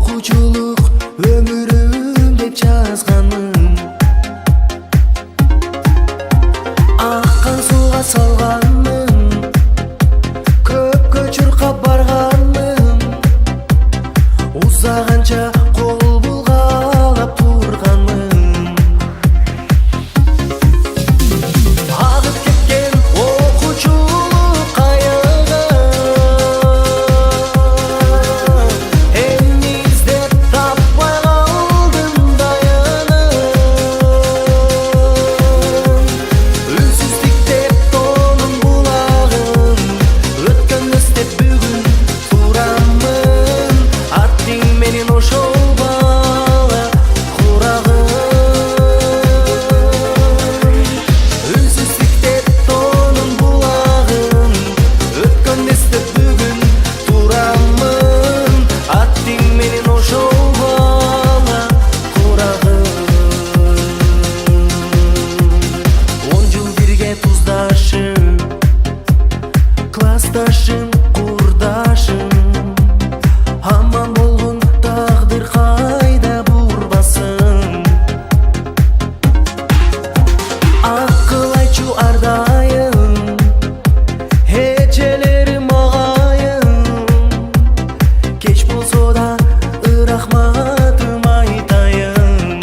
окуучулук өмүрүм деп жазганмын. Аккан сууга салганмын, көпкө чуркап барганмын. Узаганча кол булгалап турганмын. Агып кеткен окуучулук каяга, эмне издеп таппай калдым даянып. Үнсүздүктө тоонун булагын, өткөн эстеп бүгүн турамын. Аттың менен ошол бала курагым. Үнсүздүктө тоонун булагын, өткөн эстеп бүгүн турамын. Аттың менен ошол бала курагым. 10 жыл бирге туздашым, классташым, курдашым. Аман болгон тагдыр кайда бурбасын. Акыл айтчу ардайым, эжелерим агайым. Кеч болсо да рахматым айтайын.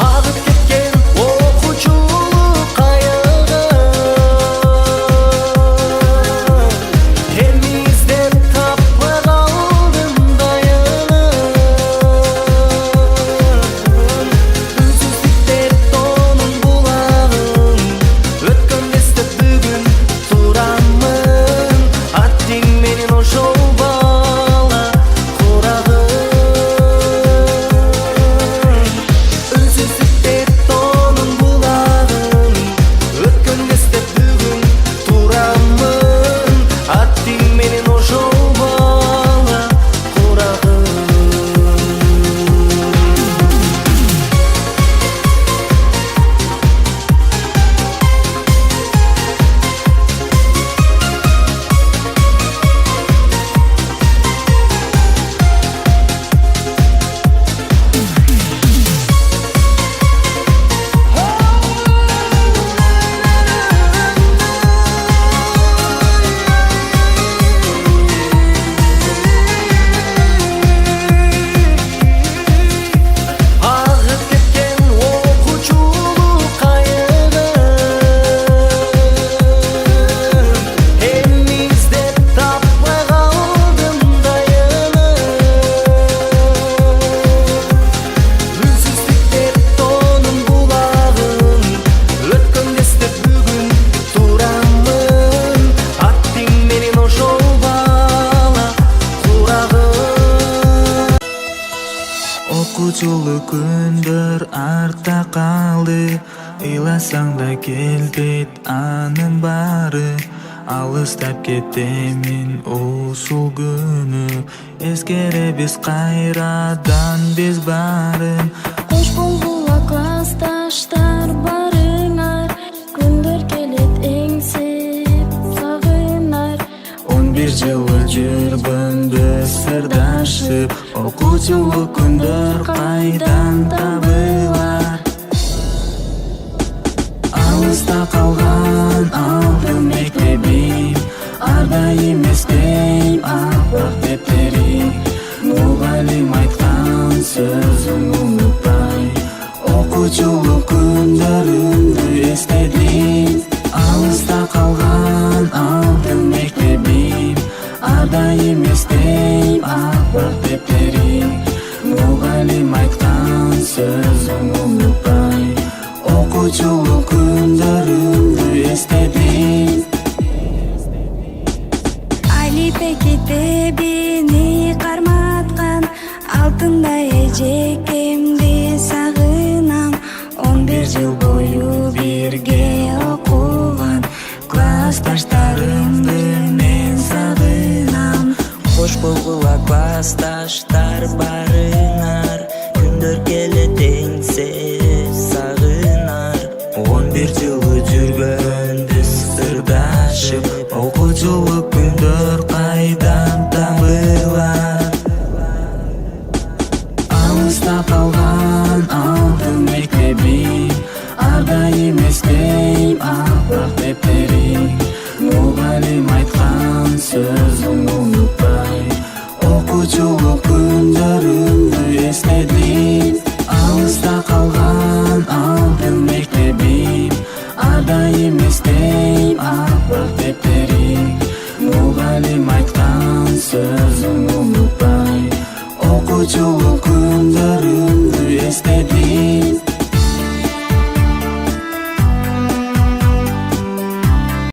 Агып кеткен окуучулук каяга, эмне издеп таппай калдым даянып. Үнсүздүктө тоонун булагын, өткөн эстеп бүгүн турамын. Аттың менен ошол бала курагым. Үнсүздүктө тоонун булагын, өткөн эстеп бүгүн турамын. Аттың менен ошол бала курагым. Агып кеткен окуучулук каяга, эмне издеп таппай калдым даянып. Үнсүздүктө тоонун булагын, өткөн эстеп бүгүн турамын. Аттың менен ошол бала курагым. Окуучулук күндөр артта калды, ыйласаң да келбейт анын баары. Алыстап кетемин ушул күнү, эскеребиз кайрадан биз баарын. Кош болгула классташтар барыңар, күндөр келет эңсеп сагынар. 11 жылы жүрбүнбүз сырдашып, окуучулук күндөр кайдан табылар. Алыста калган алтын мектебим, ар дайым эстейм аппак дептерим. Мугалим айткан сөзүн унутпай, окуучулук күндөрүмдү эстедим. Алыста калган алтын мектебим, ар дайым эстейм аппак дептерим. Мугалим айткан сөзүн унутпай, окуучулук күндөрүмдү эстедим. Алипе китебини карматкан, алтындай эжекемди сагынам. 11 жыл бою бирге окуган, классташтарымды мен сагынам. Кош болгула классташтар барыңар,